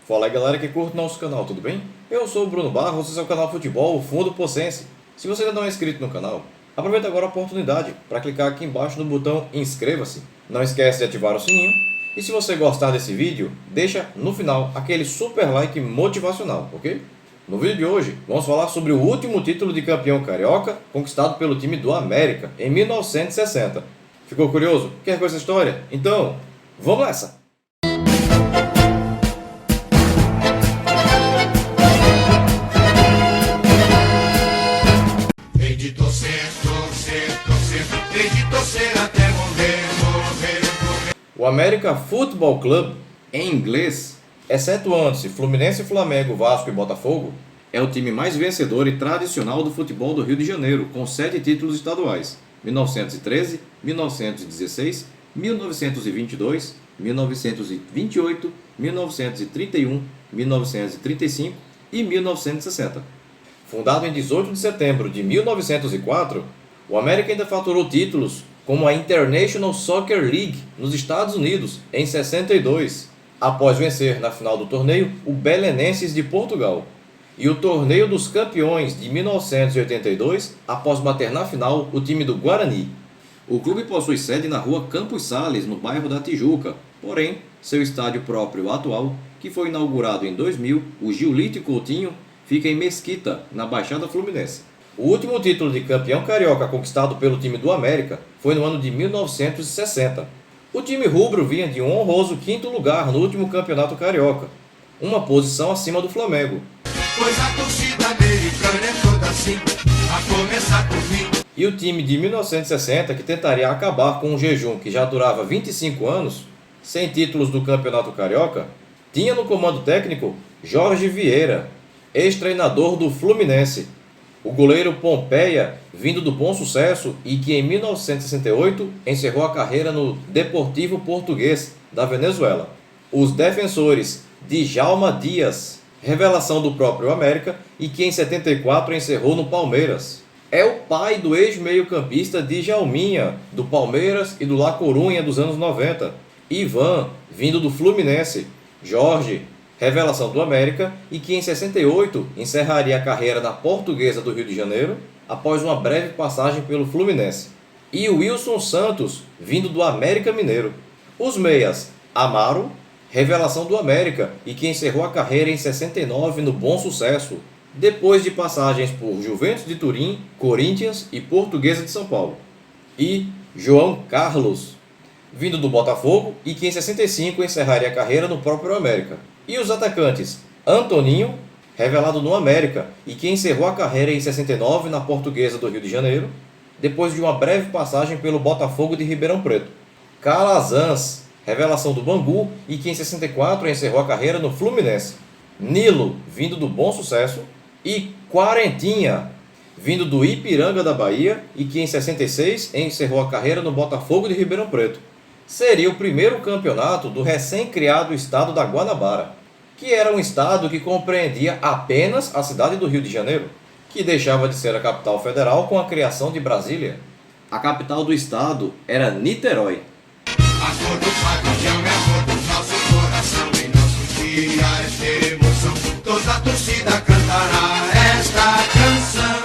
Fala aí galera que curte nosso canal, tudo bem? Eu sou o Bruno Barros, esse é o canal Futebol Fundo Possense. Se você ainda não é inscrito no canal, aproveita agora a oportunidade para clicar aqui embaixo no botão inscreva-se. Não esquece de ativar o sininho. E se você gostar desse vídeo, deixa no final aquele super like motivacional, ok? No vídeo de hoje, vamos falar sobre o último título de campeão carioca conquistado pelo time do América em 1960. Ficou curioso? Quer conhecer essa história? Então, vamos nessa! O América Futebol Clube, em inglês, exceto antes Fluminense, Flamengo, Vasco e Botafogo, é o time mais vencedor e tradicional do futebol do Rio de Janeiro, com 7 títulos estaduais: 1913, 1916, 1922, 1928, 1931, 1935 e 1960. Fundado em 18 de setembro de 1904, o América ainda faturou títulos como a International Soccer League nos Estados Unidos em 62, após vencer na final do torneio o Belenenses de Portugal, e o Torneio dos Campeões de 1982, após bater na final o time do Guarani. O clube possui sede na rua Campos Sales, no bairro da Tijuca, porém, seu estádio próprio atual, que foi inaugurado em 2000, o Giolito Coutinho, fica em Mesquita, na Baixada Fluminense. O último título de campeão carioca conquistado pelo time do América foi no ano de 1960. O time rubro vinha de um honroso 5º lugar no último campeonato carioca, uma posição acima do Flamengo. Pois a torcida americana é toda assim, a começar por mim. E o time de 1960, que tentaria acabar com um jejum que já durava 25 anos, sem títulos do campeonato carioca, tinha no comando técnico Jorge Vieira, ex-treinador do Fluminense. O goleiro Pompeia, vindo do Bom Sucesso e que em 1968 encerrou a carreira no Deportivo Português da Venezuela. Os defensores Djalma Dias, revelação do próprio América e que em 74 encerrou no Palmeiras. É o pai do ex-meio-campista Djalminha, do Palmeiras e do La Corunha dos anos 90. Ivan, vindo do Fluminense. Jorge, revelação do América e que em 68 encerraria a carreira na Portuguesa do Rio de Janeiro após uma breve passagem pelo Fluminense. E Wilson Santos, vindo do América Mineiro. Os meias, Amaro, revelação do América e que encerrou a carreira em 69 no Bom Sucesso, depois de passagens por Juventus de Turim, Corinthians e Portuguesa de São Paulo. E João Carlos, vindo do Botafogo e que em 65 encerraria a carreira no próprio América. E os atacantes, Antoninho, revelado no América e que encerrou a carreira em 69 na Portuguesa do Rio de Janeiro, depois de uma breve passagem pelo Botafogo de Ribeirão Preto. Calazans, revelação do Bangu e que em 64 encerrou a carreira no Fluminense. Nilo, vindo do Bom Sucesso, e Quarentinha, vindo do Ipiranga da Bahia e que em 66 encerrou a carreira no Botafogo de Ribeirão Preto. Seria o primeiro campeonato do recém-criado estado da Guanabara, que era um estado que compreendia apenas a cidade do Rio de Janeiro, que deixava de ser a capital federal com a criação de Brasília. A capital do estado era Niterói. A cor do pavilhão é a cor do nosso coração. Em nossos dias de emoção, toda a torcida cantará esta canção.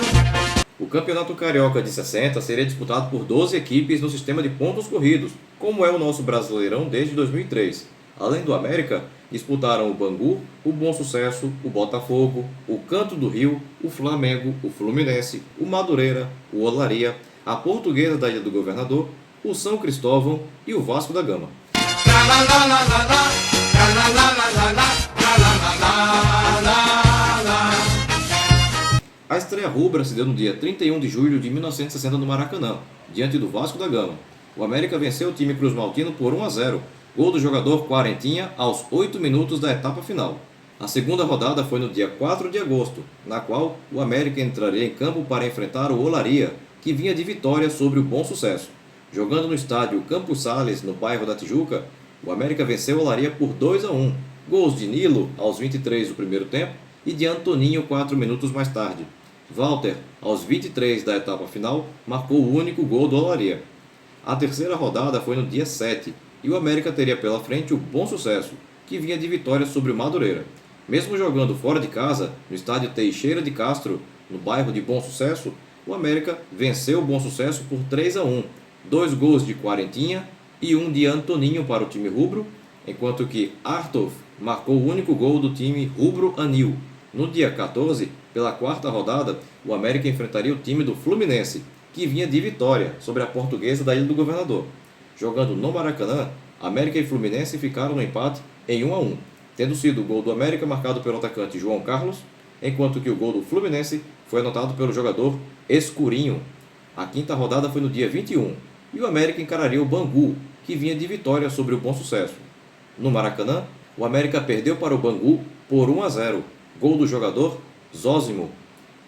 O Campeonato Carioca de 60 seria disputado por 12 equipes no sistema de pontos corridos, como é o nosso Brasileirão desde 2003. Além do América, disputaram o Bangu, o Bom Sucesso, o Botafogo, o Canto do Rio, o Flamengo, o Fluminense, o Madureira, o Olaria, a Portuguesa da Ilha do Governador, o São Cristóvão e o Vasco da Gama. A estreia rubra se deu no dia 31 de julho de 1960 no Maracanã, diante do Vasco da Gama. O América venceu o time cruzmaltino por 1-0, gol do jogador Quarentinha aos 8 minutos da etapa final. A segunda rodada foi no dia 4 de agosto, na qual o América entraria em campo para enfrentar o Olaria, que vinha de vitória sobre o Bom Sucesso. Jogando no estádio Campos Sales, no bairro da Tijuca, o América venceu o Olaria por 2-1, gols de Nilo aos 23 do primeiro tempo e de Antoninho 4 minutos mais tarde. Walter, aos 23 da etapa final, marcou o único gol do Olaria. A terceira rodada foi no dia 7, e o América teria pela frente o Bom Sucesso, que vinha de vitória sobre o Madureira. Mesmo jogando fora de casa, no estádio Teixeira de Castro, no bairro de Bom Sucesso, o América venceu o Bom Sucesso por 3-1, 2 gols de Quarentinha e 1 de Antoninho para o time rubro, enquanto que Artov marcou o único gol do time rubro-anil. No dia 14, pela quarta rodada, o América enfrentaria o time do Fluminense, que vinha de vitória sobre a Portuguesa da Ilha do Governador. Jogando no Maracanã, América e Fluminense ficaram no empate em 1-1, tendo sido o gol do América marcado pelo atacante João Carlos, enquanto que o gol do Fluminense foi anotado pelo jogador Escurinho. A quinta rodada foi no dia 21, e o América encararia o Bangu, que vinha de vitória sobre o Bom Sucesso. No Maracanã, o América perdeu para o Bangu por 1-0, gol do jogador Zósimo.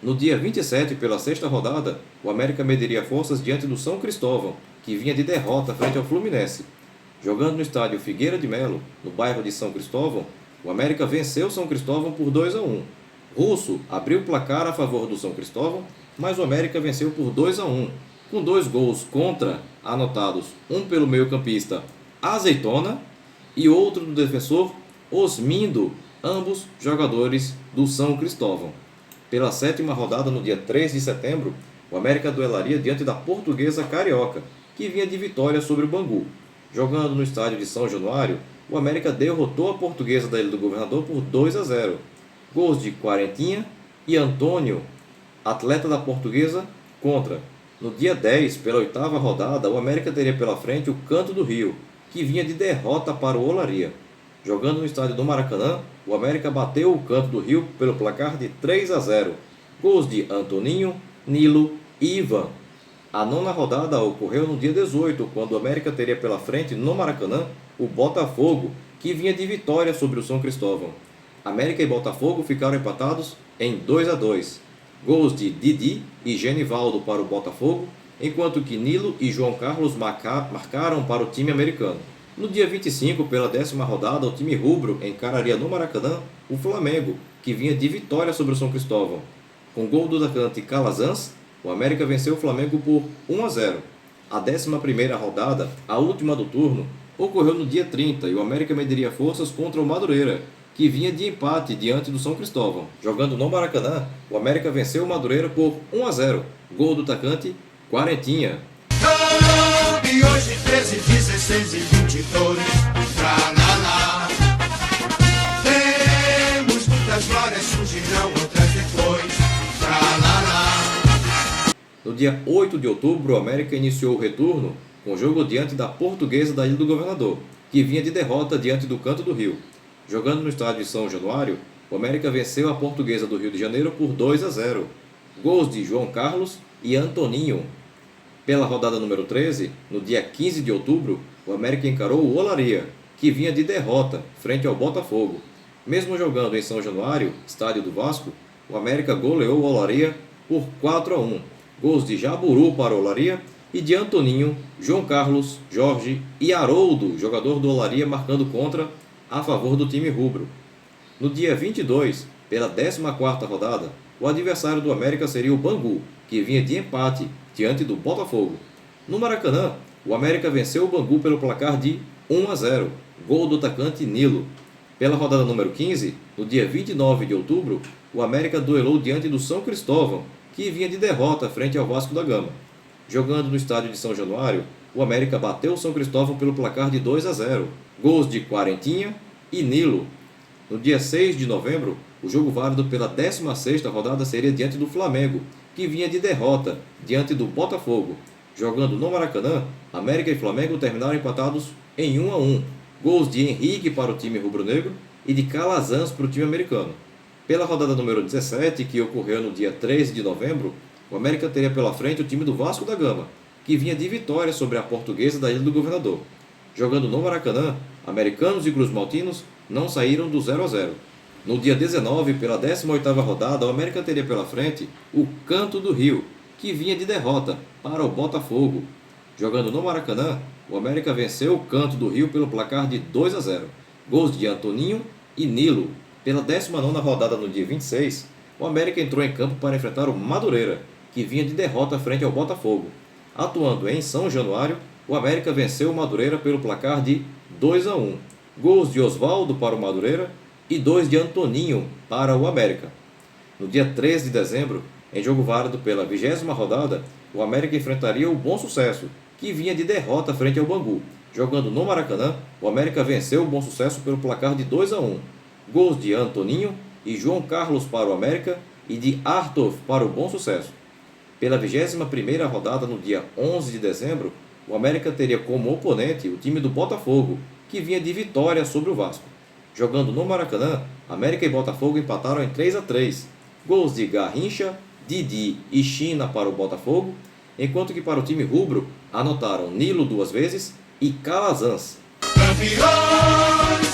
No dia 27, pela sexta rodada, o América mediria forças diante do São Cristóvão, que vinha de derrota frente ao Fluminense. Jogando no estádio Figueira de Melo, no bairro de São Cristóvão, o América venceu São Cristóvão por 2-1. Russo abriu o placar a favor do São Cristóvão, mas o América venceu por 2-1, com 2 gols contra anotados, um pelo meio-campista Azeitona e outro do defensor Osmindo, ambos jogadores do São Cristóvão. Pela sétima rodada, no dia 3 de setembro, o América duelaria diante da Portuguesa Carioca, que vinha de vitória sobre o Bangu. Jogando no estádio de São Januário, o América derrotou a Portuguesa da Ilha do Governador por 2-0. Gols de Quarentinha e Antônio, atleta da Portuguesa, contra. No dia 10, pela oitava rodada, o América teria pela frente o Canto do Rio, que vinha de derrota para o Olaria. Jogando no estádio do Maracanã, o América bateu o Canto do Rio pelo placar de 3-0. Gols de Antoninho, Nilo e Ivan. A nona rodada ocorreu no dia 18, quando o América teria pela frente, no Maracanã, o Botafogo, que vinha de vitória sobre o São Cristóvão. América e Botafogo ficaram empatados em 2-2. Gols de Didi e Genivaldo para o Botafogo, enquanto que Nilo e João Carlos marcaram para o time americano. No dia 25, pela 10ª rodada, o time rubro encararia no Maracanã o Flamengo, que vinha de vitória sobre o São Cristóvão. Com gol do atacante Calazans, o América venceu o Flamengo por 1-0. A 11ª rodada, a última do turno, ocorreu no dia 30 e o América mediria forças contra o Madureira, que vinha de empate diante do São Cristóvão. Jogando no Maracanã, o América venceu o Madureira por 1-0. Gol do atacante Quarentinha. E hoje 13, 16 e 22, tra-la-la. Temos muitas glórias, surgirão outras depois, tra-la-la. No dia 8 de outubro, o América iniciou o retorno com jogo diante da Portuguesa da Ilha do Governador, que vinha de derrota diante do Canto do Rio. Jogando no estádio de São Januário, o América venceu a Portuguesa do Rio de Janeiro por 2-0. Gols de João Carlos e Antoninho. Pela rodada número 13, no dia 15 de outubro, o América encarou o Olaria, que vinha de derrota frente ao Botafogo. Mesmo jogando em São Januário, estádio do Vasco, o América goleou o Olaria por 4-1. Gols de Jaburu para o Olaria e de Antoninho, João Carlos, Jorge e Haroldo, jogador do Olaria, marcando contra a favor do time rubro. No dia 22, pela 14ª rodada, o adversário do América seria o Bangu, que vinha de empate diante do Botafogo. No Maracanã, o América venceu o Bangu pelo placar de 1-0, gol do atacante Nilo. Pela rodada número 15, no dia 29 de outubro, o América duelou diante do São Cristóvão, que vinha de derrota frente ao Vasco da Gama. Jogando no estádio de São Januário, o América bateu o São Cristóvão pelo placar de 2-0, gols de Quarentinha e Nilo. No dia 6 de novembro, o jogo válido pela 16ª rodada seria diante do Flamengo, que vinha de derrota diante do Botafogo. Jogando no Maracanã, América e Flamengo terminaram empatados em 1-1. Gols de Henrique para o time rubro-negro e de Calazans para o time americano. Pela rodada número 17, que ocorreu no dia 13 de novembro, o América teria pela frente o time do Vasco da Gama, que vinha de vitória sobre a Portuguesa da Ilha do Governador. Jogando no Maracanã, americanos e cruzmaltinos não saíram do 0-0. No dia 19, pela 18ª rodada, o América teria pela frente o Canto do Rio, que vinha de derrota para o Botafogo. Jogando no Maracanã, o América venceu o Canto do Rio pelo placar de 2-0. Gols de Antoninho e Nilo. Pela 19ª rodada, no dia 26, o América entrou em campo para enfrentar o Madureira, que vinha de derrota frente ao Botafogo. Atuando em São Januário, o América venceu o Madureira pelo placar de 2-1. gols de Osvaldo para o Madureira e 2 de Antoninho para o América. No dia 13 de dezembro, em jogo válido pela 20ª rodada, o América enfrentaria o Bom Sucesso, que vinha de derrota frente ao Bangu. Jogando no Maracanã, o América venceu o Bom Sucesso pelo placar de 2-1. Gols de Antoninho e João Carlos para o América e de Arthur para o Bom Sucesso. Pela 21ª rodada, no dia 11 de dezembro, o América teria como oponente o time do Botafogo, que vinha de vitória sobre o Vasco. Jogando no Maracanã, América e Botafogo empataram em 3-3. Gols de Garrincha, Didi e China para o Botafogo, enquanto que para o time rubro anotaram Nilo 2 vezes e Calazans. Campeões,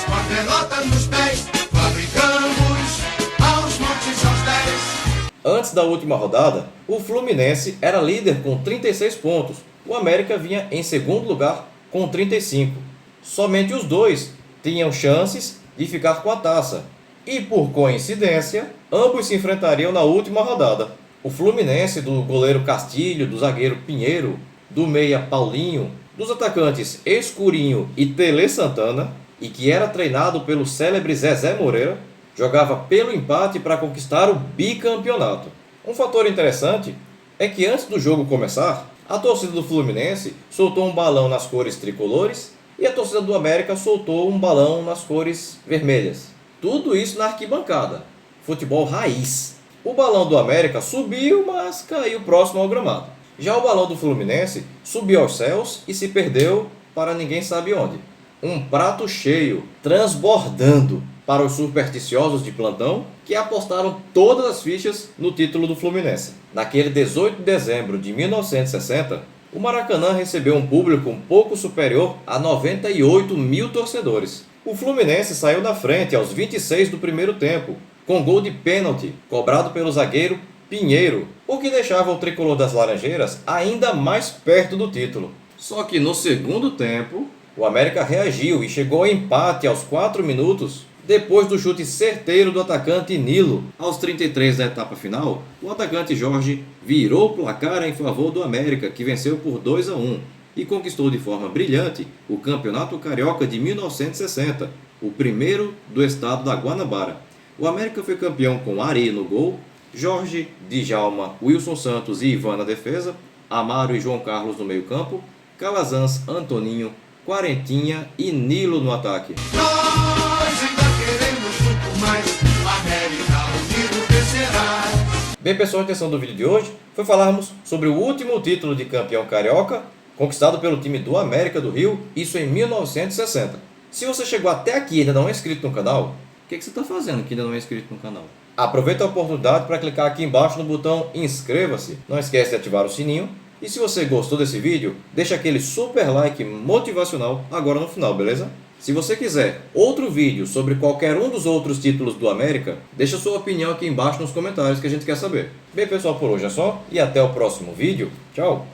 com a pelota nos pés, fabricamos aos montes aos 10. Antes da última rodada, o Fluminense era líder com 36 pontos. O América vinha em segundo lugar com 35. Somente os dois tinham chances de ficar com a taça. E por coincidência, ambos se enfrentariam na última rodada. O Fluminense do goleiro Castilho, do zagueiro Pinheiro, do meia Paulinho, dos atacantes Escurinho e Tele Santana, e que era treinado pelo célebre Zezé Moreira, jogava pelo empate para conquistar o bicampeonato. Um fator interessante é que antes do jogo começar, a torcida do Fluminense soltou um balão nas cores tricolores e a torcida do América soltou um balão nas cores vermelhas. Tudo isso na arquibancada. Futebol raiz. O balão do América subiu, mas caiu próximo ao gramado. Já o balão do Fluminense subiu aos céus e se perdeu para ninguém sabe onde. Um prato cheio, transbordando para os supersticiosos de plantão que apostaram todas as fichas no título do Fluminense. Naquele 18 de dezembro de 1960, o Maracanã recebeu um público um pouco superior a 98 mil torcedores. O Fluminense saiu na frente aos 26 do primeiro tempo, com gol de pênalti cobrado pelo zagueiro Pinheiro, o que deixava o tricolor das Laranjeiras ainda mais perto do título. Só que no segundo tempo, o América reagiu e chegou ao empate aos 4 minutos, depois do chute certeiro do atacante Nilo. Aos 33 da etapa final, o atacante Jorge virou o placar em favor do América, que venceu por 2-1 e conquistou de forma brilhante o Campeonato Carioca de 1960, o primeiro do estado da Guanabara. O América foi campeão com Ari no gol, Jorge, Djalma, Wilson Santos e Ivan na defesa, Amaro e João Carlos no meio-campo, Calazans, Antoninho, Quarentinha e Nilo no ataque. Nós ainda queremos muito mais, a América unido vencerá. Bem, pessoal, a intenção do vídeo de hoje foi falarmos sobre o último título de campeão carioca conquistado pelo time do América do Rio, isso em 1960. Se você chegou até aqui e ainda não é inscrito no canal, o que você está fazendo que ainda não é inscrito no canal? Aproveita a oportunidade para clicar aqui embaixo no botão inscreva-se. Não esquece de ativar o sininho. E se você gostou desse vídeo, deixa aquele super like motivacional agora no final, beleza? Se você quiser outro vídeo sobre qualquer um dos outros títulos do América, deixa sua opinião aqui embaixo nos comentários que a gente quer saber. Bem, pessoal, por hoje é só e até o próximo vídeo. Tchau!